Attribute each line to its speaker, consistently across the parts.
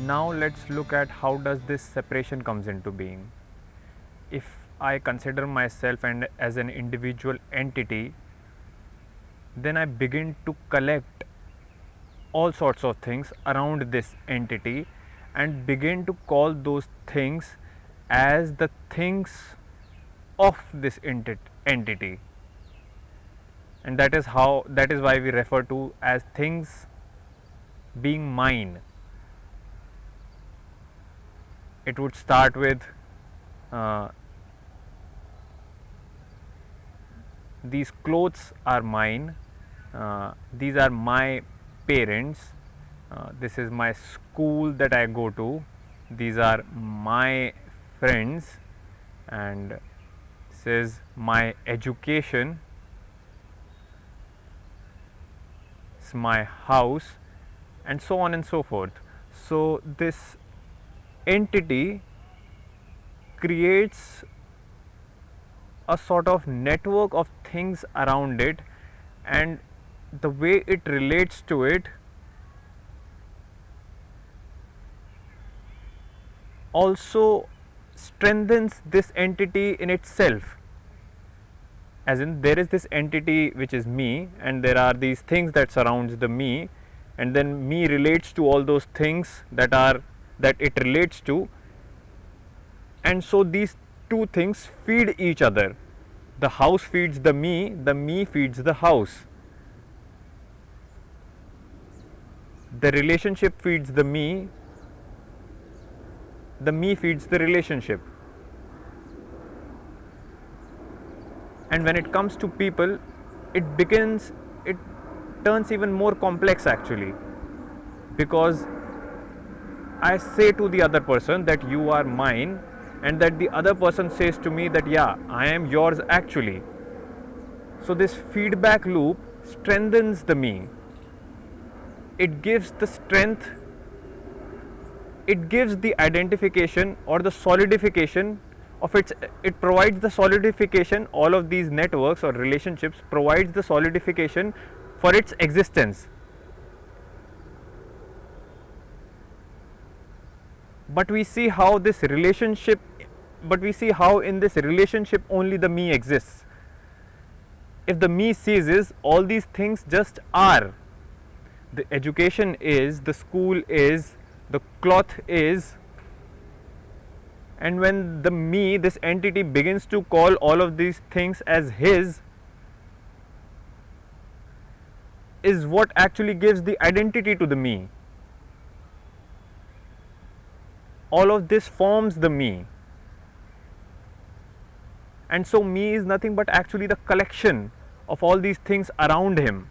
Speaker 1: Now let's look at how does this separation comes into being. If I consider myself and as an individual entity, then I begin to collect all sorts of things around this entity and begin to call those things as the things of this entity, and that is why we refer to as things being mine. It would start with uh, these clothes are mine, these are my parents, this is my school that I go to, these are my friends, and this is my education, it's my house, and so on and so forth. So this entity creates a sort of network of things around it, and the way it relates to it also strengthens this entity in itself. As in, there is this entity which is me, and there are these things that surrounds the me, and then me relates to all those things that it relates to, and so these two things feed each other. The house feeds the me feeds the house, the relationship feeds the me feeds the relationship. And when it comes to people, it turns even more complex actually, because I say to the other person that you are mine, and that the other person says to me that yeah, I am yours actually. So this feedback loop strengthens the me. It gives the strength, it gives the identification or the solidification of it provides the solidification. All of these networks or relationships provides the solidification for its existence. But we see how in this relationship only the me exists. If the me ceases, all these things just are. The education is, the school is, the cloth is, and when the me, this entity, begins to call all of these things as his, is what actually gives the identity to the me. All of this forms the me, and so me is nothing but actually the collection of all these things around him.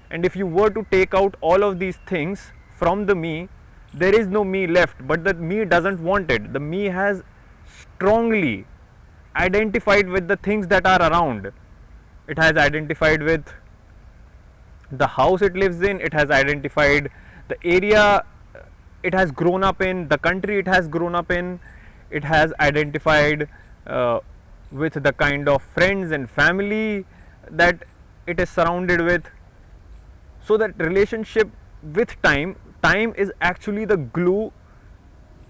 Speaker 1: And if you were to take out all of these things from the me, there is no me left. But the me doesn't want it. The me has strongly identified with the things that are around. It has identified with the house it lives in, it has identified the area it has grown up in, the country it has grown up in, it has identified with the kind of friends and family that it is surrounded with. So that relationship with time is actually the glue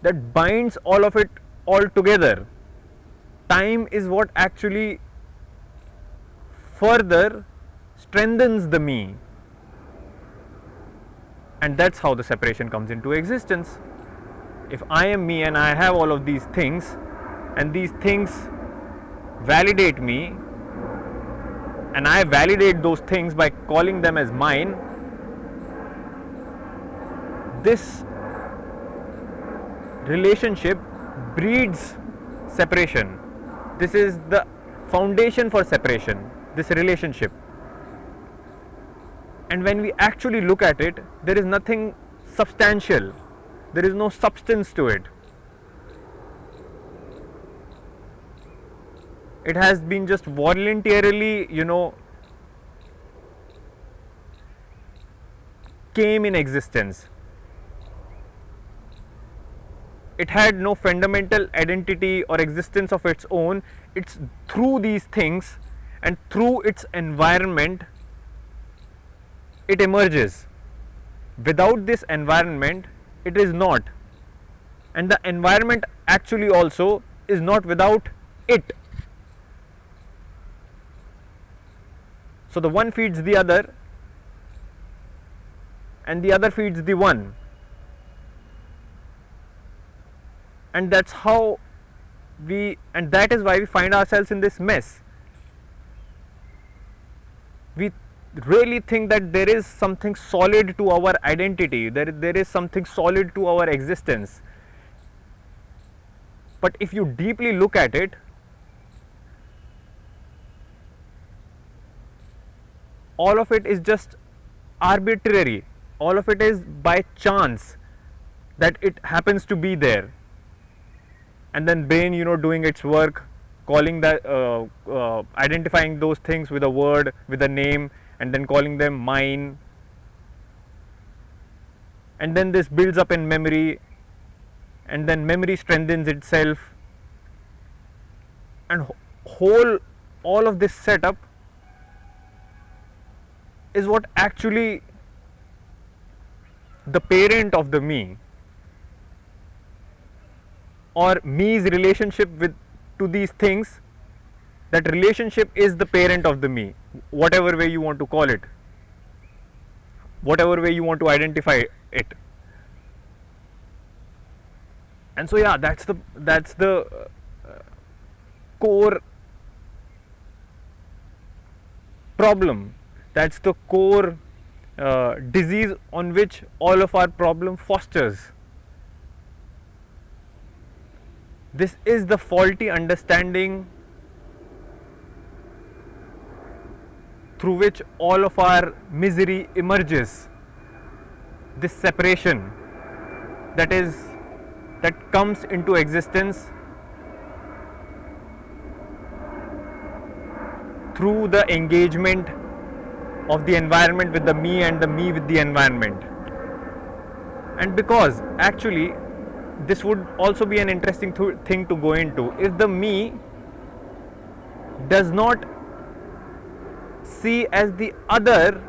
Speaker 1: that binds all of it all together. Time is what actually further strengthens the me, and that's how the separation comes into existence. If I am me and I have all of these things, and these things validate me, and I validate those things by calling them as mine, this relationship breeds separation. This is the foundation for separation, this relationship. And when we actually look at it, there is nothing substantial, there is no substance to it. It has been just voluntarily, came in existence. It had no fundamental identity or existence of its own. It's through these things and through its environment it emerges. Without this environment, it is not. And the environment actually also is not without it. So the one feeds the other, and the other feeds the one. And that's how and that is why we find ourselves in this mess. We really think that there is something solid to our identity, there is something solid to our existence. But if you deeply look at it, all of it is just arbitrary, all of it is by chance that it happens to be there. And then brain, doing its work, calling that, identifying those things with a word, with a name, and then calling them mine. And then this builds up in memory, and then memory strengthens itself, and all of this setup is what actually the parent of the me, or me's relationship to these things. That relationship is the parent of the me, whatever way you want to call it, whatever way you want to identify it. And so yeah, that's the core problem, that's the core disease on which all of our problem fosters. This is the faulty understanding through which all of our misery emerges. This separation that comes into existence through the engagement of the environment with the me, and the me with the environment. And because actually this would also be an interesting thing to go into. If the me does not see as the other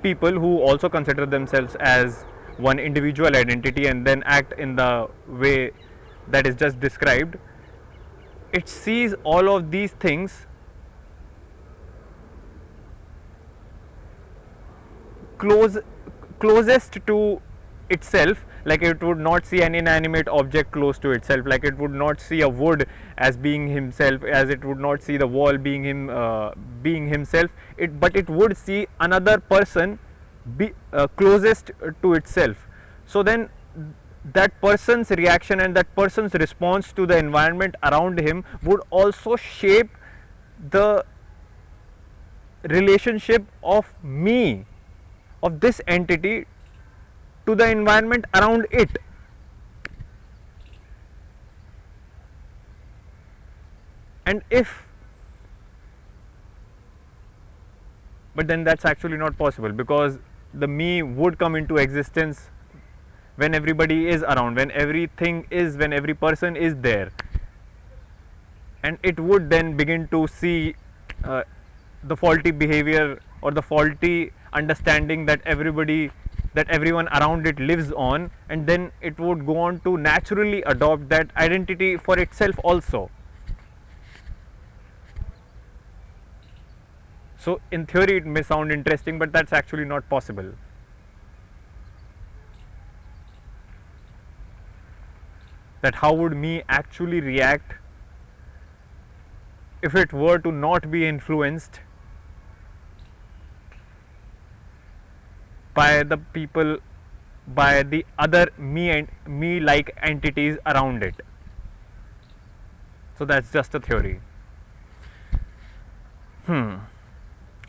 Speaker 1: people who also consider themselves as one individual identity and then act in the way that is just described, it sees all of these things closest to itself. Like it would not see an inanimate object close to itself, like it would not see a wood as being himself, as it would not see the wall being himself, but it would see another person closest to itself. So then that person's reaction and that person's response to the environment around him would also shape the relationship of me, of this entity, to the environment around it. And but then that's actually not possible, because the me would come into existence when everybody is around, when every person is there, and it would then begin to see the faulty behavior or the faulty understanding that everyone around it lives on, and then it would go on to naturally adopt that identity for itself also. So in theory it may sound interesting, but that's actually not possible. That how would me actually react if it were to not be influenced by the people, by the other me like entities around it. So that's just a theory.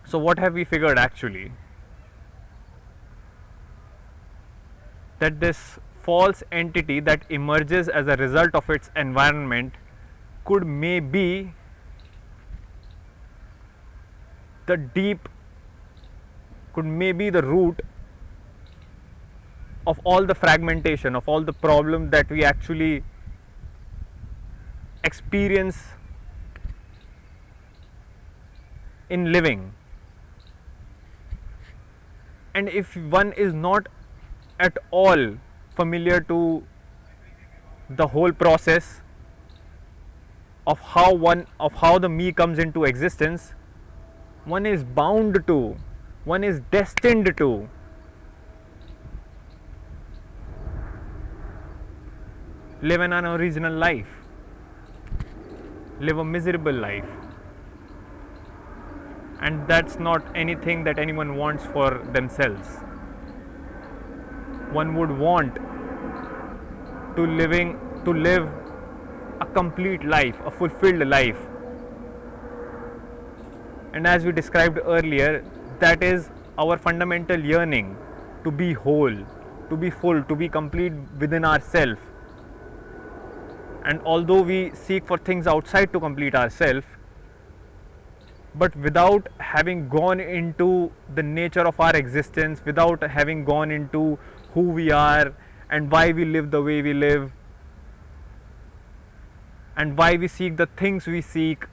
Speaker 1: So what have we figured actually? That this false entity that emerges as a result of its environment could maybe the root of all the fragmentation, of all the problem that we actually experience in living. And if one is not at all familiar to the whole process of how the me comes into existence, one is bound to, one is destined to live an unoriginal life, live a miserable life. And that's not anything that anyone wants for themselves. One would want to live a complete life, a fulfilled life. And as we described earlier, that is our fundamental yearning, to be whole, to be full, to be complete within ourselves. And although we seek for things outside to complete ourselves, but without having gone into the nature of our existence, without having gone into who we are and why we live the way we live, and why we seek the things we seek,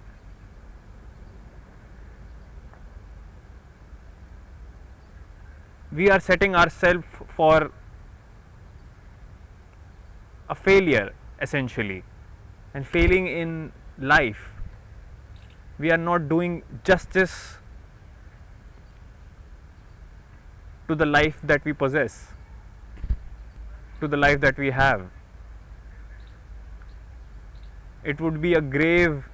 Speaker 1: we are setting ourselves for a failure essentially, and failing in life. We are not doing justice to the life that we possess, to the life that we have. It would be a grave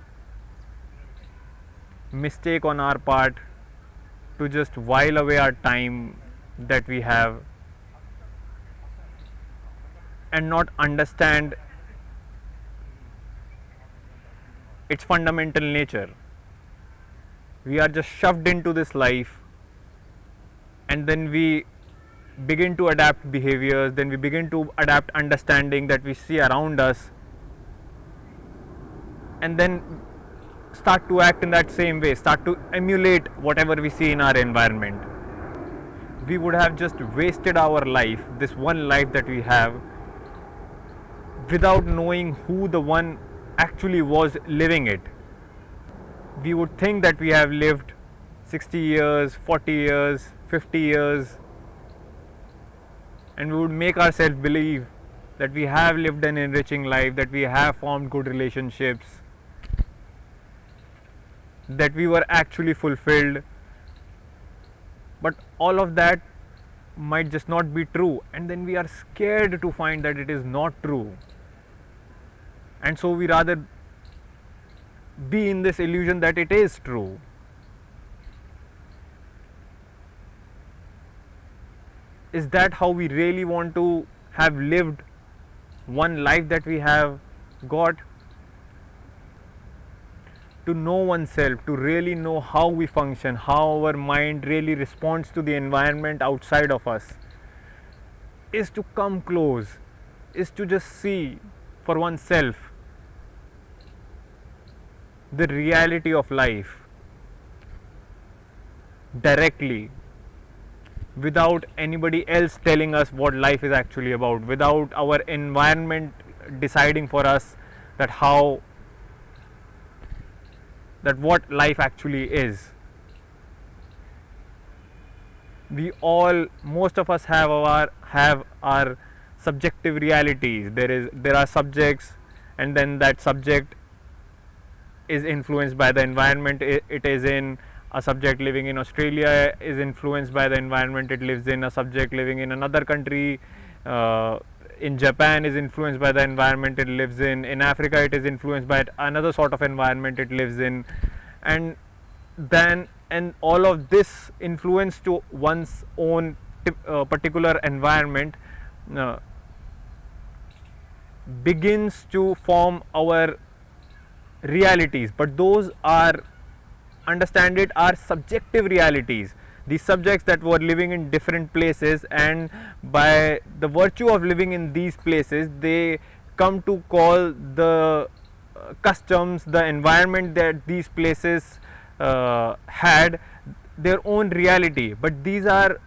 Speaker 1: mistake on our part to just while away our time that we have and not understand its fundamental nature. We are just shoved into this life, and then we begin to adapt behaviors, then we begin to adapt understanding that we see around us, and then start to act in that same way, start to emulate whatever we see in our environment. We would have just wasted our life, this one life that we have, without knowing who the one actually was living it. We would think that we have lived 60 years, 40 years, 50 years, and we would make ourselves believe that we have lived an enriching life, that we have formed good relationships, that we were actually fulfilled. But all of that might just not be true, and then we are scared to find that it is not true. And so we rather be in this illusion that it is true. Is that how we really want to have lived one life that we have got? To know oneself, to really know how we function, how our mind really responds to the environment outside of us, is to come close, is to just see for oneself the reality of life directly, without anybody else telling us what life is actually about, without our environment deciding for us that what life actually is. Most of us have our subjective realities. There are subjects, and then that subject is influenced by the environment it is in. A subject living in Australia is influenced by the environment it lives in. A subject living in another country, in Japan, is influenced by the environment it lives in. In Africa, it is influenced by another sort of environment it lives in. And all of this influence to one's own particular environment begins to form our realities. But those are, understand it, are subjective realities. These subjects that were living in different places, and by the virtue of living in these places, they come to call the customs, the environment that these places had, their own reality. But these are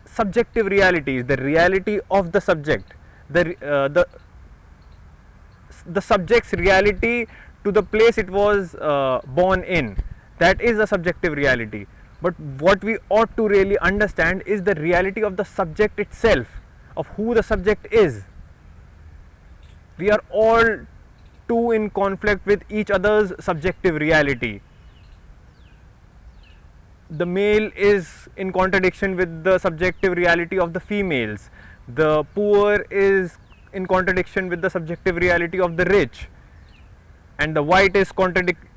Speaker 1: subjective realities, the reality of the subject, the subject's reality to the place it was born in. That is a subjective reality. But what we ought to really understand is the reality of the subject itself, of who the subject is. We are all too in conflict with each other's subjective reality. The male is in contradiction with the subjective reality of the females. The poor is in contradiction with the subjective reality of the rich, and the white is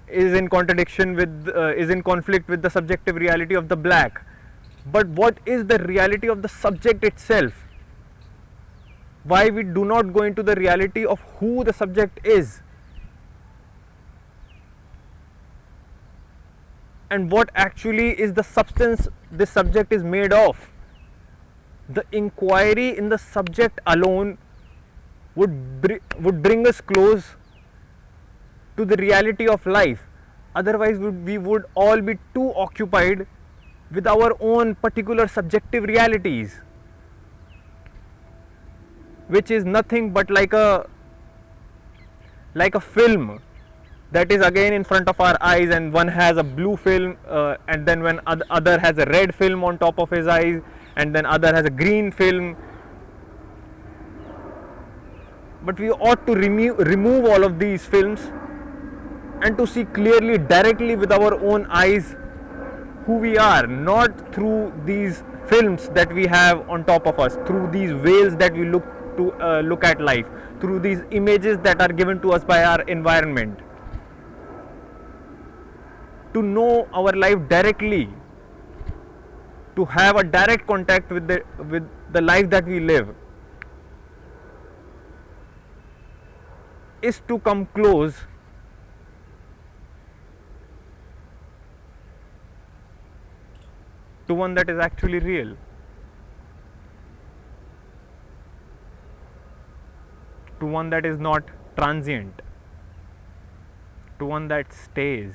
Speaker 1: in contradiction with is in conflict with the subjective reality of the black. But what is the reality of the subject itself? Why we do not go into the reality of who the subject is, and what actually is the substance this subject is made of? The inquiry in the subject alone would bring us close to the reality of life. Otherwise, we would all be too occupied with our own particular subjective realities, which is nothing but like a film that is again in front of our eyes, and one has a blue film, and then when other has a red film on top of his eyes, and then other has a green film. But we ought to remove all of these films and to see clearly, directly with our own eyes, who we are, not through these films that we have on top of us, through these veils that we look at life, through these images that are given to us by our environment. To know our life directly, to have a direct contact with the life that we live, is to come close to one that is actually real, to one that is not transient, to one that stays.